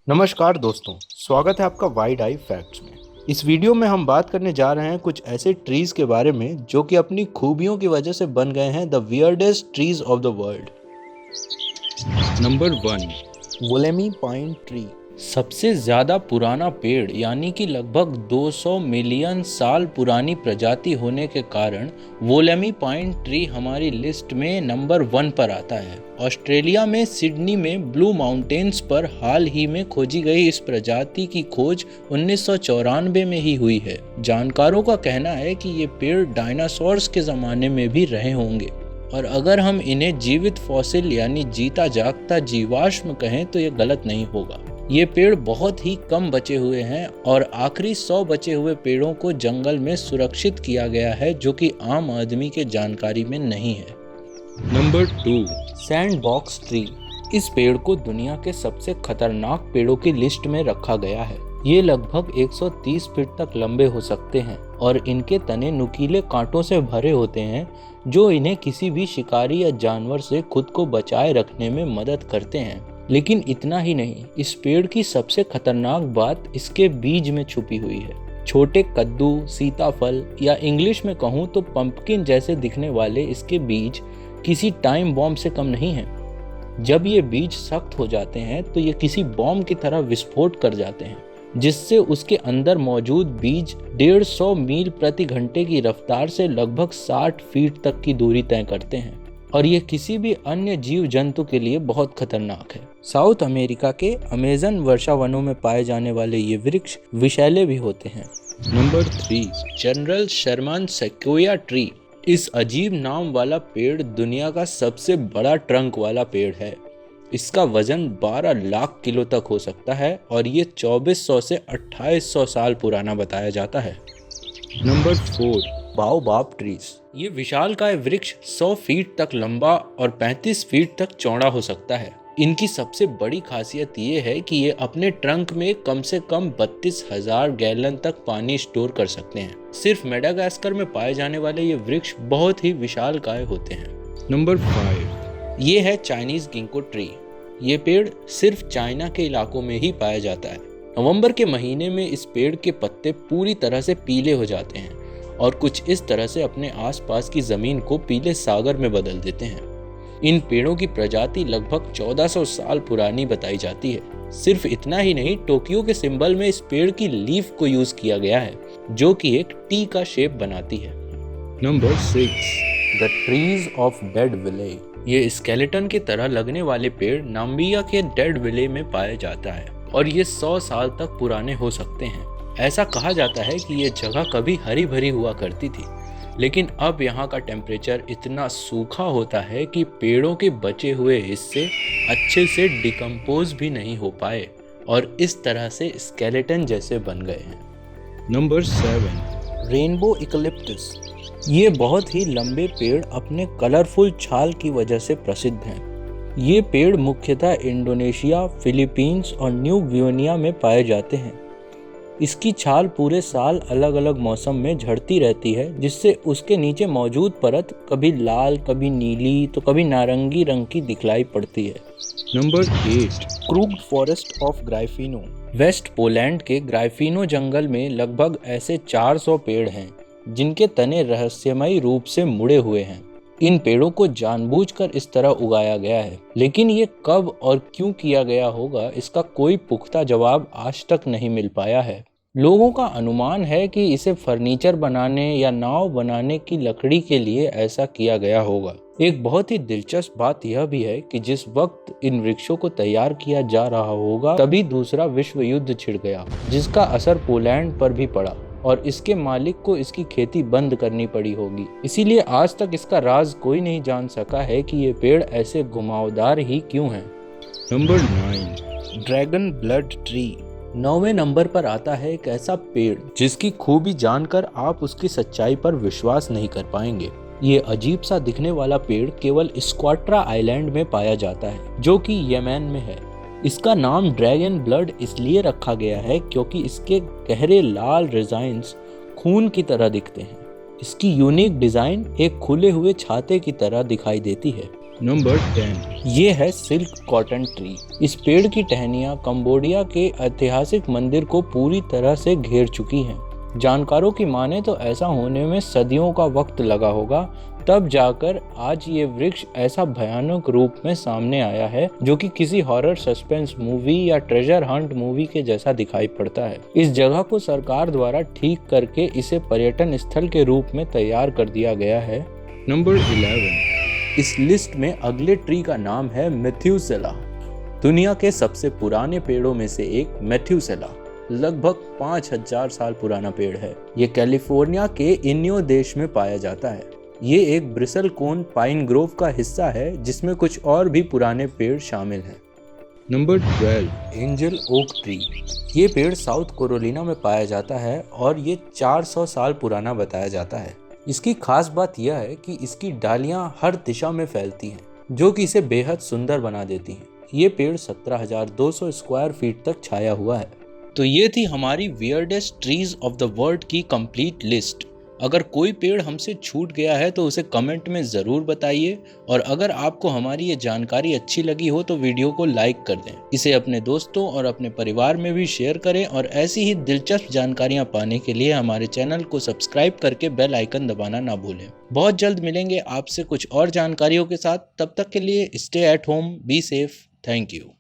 नमस्कार दोस्तों, स्वागत है आपका वाइड आई फैक्ट्स में। इस वीडियो में हम बात करने जा रहे हैं कुछ ऐसे ट्रीज के बारे में जो कि अपनी खूबियों की वजह से बन गए हैं the weirdest trees of the world. Number 1, Wollemi pine tree. सबसे ज्यादा पुराना पेड़ यानी कि लगभग 200 मिलियन साल पुरानी प्रजाति होने के कारण वोलेमी पाइन ट्री हमारी लिस्ट में नंबर 1 पर आता है। ऑस्ट्रेलिया में सिडनी में ब्लू माउंटेन्स पर हाल ही में खोजी गई इस प्रजाति की खोज 1994 में ही हुई है। जानकारों का कहना है कि ये पेड़ डायनासोर्स के ज़माने में भी रहे होंगे और अगर हम इन्हें जीवित फॉसिल यानी जीता जागता जीवाश्म कहें तो ये गलत नहीं होगा। ये पेड़ बहुत ही कम बचे हुए हैं और आखिरी 100 बचे हुए पेड़ों को जंगल में सुरक्षित किया गया है जो कि आम आदमी के जानकारी में नहीं है। Number 2, sand box tree. इस पेड़ को दुनिया के सबसे खतरनाक पेड़ों की लिस्ट में रखा गया है। ये लगभग 130 फीट तक लंबे हो सकते हैं और इनके तने नुकीले कांटों से भरे होते हैं जो इन्हें किसी भी शिकारी या जानवर से खुद को बचाए रखने में मदद करते हैं। लेकिन इतना ही नहीं, इस पेड़ की सबसे खतरनाक बात इसके बीज में छुपी हुई है। छोटे कद्दू, सीताफल या इंग्लिश में कहूँ तो पंपकिन जैसे दिखने वाले इसके बीज किसी टाइम बॉम्ब से कम नहीं हैं। जब ये बीज सख्त हो जाते हैं तो ये किसी बॉम्ब की तरह विस्फोट कर जाते हैं जिससे उसके अंदर मौजूद बीज 150 मील प्रति घंटे की रफ्तार से लगभग 60 फीट तक की दूरी तय करते हैं और ये किसी भी अन्य जीव जंतु के लिए बहुत खतरनाक है। साउथ अमेरिका के अमेजन वर्षा वनों में पाए जाने वाले ये वृक्ष विषैले भी होते हैं। Number 3, General Sherman sequoia tree. इस अजीब नाम वाला पेड़ दुनिया का सबसे बड़ा ट्रंक वाला पेड़ है। इसका वजन 12 लाख किलो तक हो सकता है और ये 2400 से 2800 साल पुराना बताया जाता है। Number 4, baobab trees. ये विशालकाय वृक्ष 100 फीट तक लंबा और 35 फीट तक चौड़ा हो सकता है। इनकी सबसे बड़ी खासियत ये है कि ये अपने ट्रंक में कम से कम 32,000 गैलन तक पानी स्टोर कर सकते हैं। सिर्फ मेडागास्कर में पाए जाने वाले ये वृक्ष बहुत ही विशालकाय होते हैं। नंबर 5, ये है चाइनीज गिंको ट्री। ये पेड़ सिर्फ चाइना के इलाकों में ही पाया जाता है। नवंबर के महीने में इस पेड़ के पत्ते पूरी तरह से पीले हो जाते हैं और कुछ इस तरह से अपने आसपास की जमीन को पीले सागर में बदल देते हैं। इन पेड़ों की प्रजाति लगभग 1400 साल पुरानी बताई जाती है। सिर्फ इतना ही नहीं, टोक्यो के सिंबल में इस पेड़ की लीफ को यूज किया गया है जो कि एक टी का शेप बनाती है। Number 6, the trees of Dead Vlei. ये स्केलेटन की तरह लगने वाले पेड़ नाम्बिया के डेड विले में पाया जाता है और ये 100 साल तक पुराने हो सकते हैं। ऐसा कहा जाता है कि ये जगह कभी हरी भरी हुआ करती थी, लेकिन अब यहाँ का टेम्परेचर इतना सूखा होता है कि पेड़ों के बचे हुए हिस्से अच्छे से डिकम्पोज भी नहीं हो पाए और इस तरह से स्केलेटन जैसे बन गए हैं। Number 7, rainbow eucalyptus. ये बहुत ही लंबे पेड़ अपने कलरफुल छाल की वजह से प्रसिद्ध हैं। ये पेड़ मुख्यतः इंडोनेशिया, फिलीपींस और न्यू गिनिया में पाए जाते हैं। इसकी छाल पूरे साल अलग अलग मौसम में झड़ती रहती है जिससे उसके नीचे मौजूद परत कभी लाल, कभी नीली तो कभी नारंगी रंग की दिखलाई पड़ती है। Number 8, crooked forest of Gryfino. West Poland के ग्राइफिनो जंगल में लगभग ऐसे 400 पेड़ हैं जिनके तने रहस्यमयी रूप से मुड़े हुए हैं। इन पेड़ों को जानबूझकर इस तरह उगाया गया है, लेकिन ये कब और क्यों किया गया होगा इसका कोई पुख्ता जवाब आज तक नहीं मिल पाया है। लोगों का अनुमान है कि इसे फर्नीचर बनाने या नाव बनाने की लकड़ी के लिए ऐसा किया गया होगा। एक बहुत ही दिलचस्प बात यह भी है कि जिस वक्त इन वृक्षों को तैयार किया जा रहा होगा तभी दूसरा विश्व युद्ध छिड़ गया जिसका असर पोलैंड पर भी पड़ा और इसके मालिक को इसकी खेती बंद करनी पड़ी होगी। इसीलिए आज तक इसका राज कोई नहीं जान सका है कि ये पेड़ ऐसे घुमावदार ही क्यों हैं। Number 9, dragon blood tree. 9वें नंबर पर आता है एक ऐसा पेड़ जिसकी खूबी जानकर आप उसकी सच्चाई पर विश्वास नहीं कर पाएंगे। ये अजीब सा दिखने वाला पेड़ केवल स्क्वाट्रा आइलैंड में पाया जाता है जो कि यमन में है। इसका नाम ड्रैगन ब्लड इसलिए रखा गया है क्योंकि इसके गहरे लाल डिजाइन्स खून की तरह दिखते हैं। इसकी यूनिक डिजाइन एक खुले हुए छाते की तरह दिखाई देती है। नंबर 10 ये है सिल्क कॉटन ट्री। इस पेड़ की टहनियाँ कंबोडिया के ऐतिहासिक मंदिर को पूरी तरह से घेर चुकी हैं। जानकारों की माने तो ऐसा होने में सदियों का वक्त लगा होगा, तब जाकर आज ये वृक्ष ऐसा भयानक रूप में सामने आया है जो कि किसी हॉरर सस्पेंस मूवी या ट्रेजर हंट मूवी के जैसा दिखाई पड़ता है। इस जगह को सरकार द्वारा ठीक करके इसे पर्यटन स्थल के रूप में तैयार कर दिया गया है। नंबर 11 इस लिस्ट में अगले ट्री का नाम है मेथ्यूसेला। दुनिया के सबसे पुराने पेड़ों में से एक मेथ्यूसेला लगभग 5000 साल पुराना पेड़ है। ये कैलिफोर्निया के इन्यो देश में पाया जाता है। ये एक ब्रिसल कोन पाइन ग्रोव का हिस्सा है जिसमें कुछ और भी पुराने पेड़ शामिल हैं। Number 12 angel oak tree. ये पेड़ साउथ कैरोलिना में पाया जाता है और ये 400 साल पुराना बताया जाता है। इसकी खास बात यह है कि इसकी डालियां हर दिशा में फैलती हैं, जो कि इसे बेहद सुंदर बना देती हैं। ये पेड़ 17,200 स्क्वायर फीट तक छाया हुआ है। तो ये थी हमारी weirdest trees of the world की कंप्लीट लिस्ट। अगर कोई पेड़ हमसे छूट गया है तो उसे कमेंट में ज़रूर बताइए, और अगर आपको हमारी ये जानकारी अच्छी लगी हो तो वीडियो को लाइक कर दें। इसे अपने दोस्तों और अपने परिवार में भी शेयर करें, और ऐसी ही दिलचस्प जानकारियां पाने के लिए हमारे चैनल को सब्सक्राइब करके बेल आइकन दबाना ना भूलें। बहुत जल्द मिलेंगे आपसे कुछ और जानकारियों के साथ। तब तक के लिए stay at home, be safe, thank you.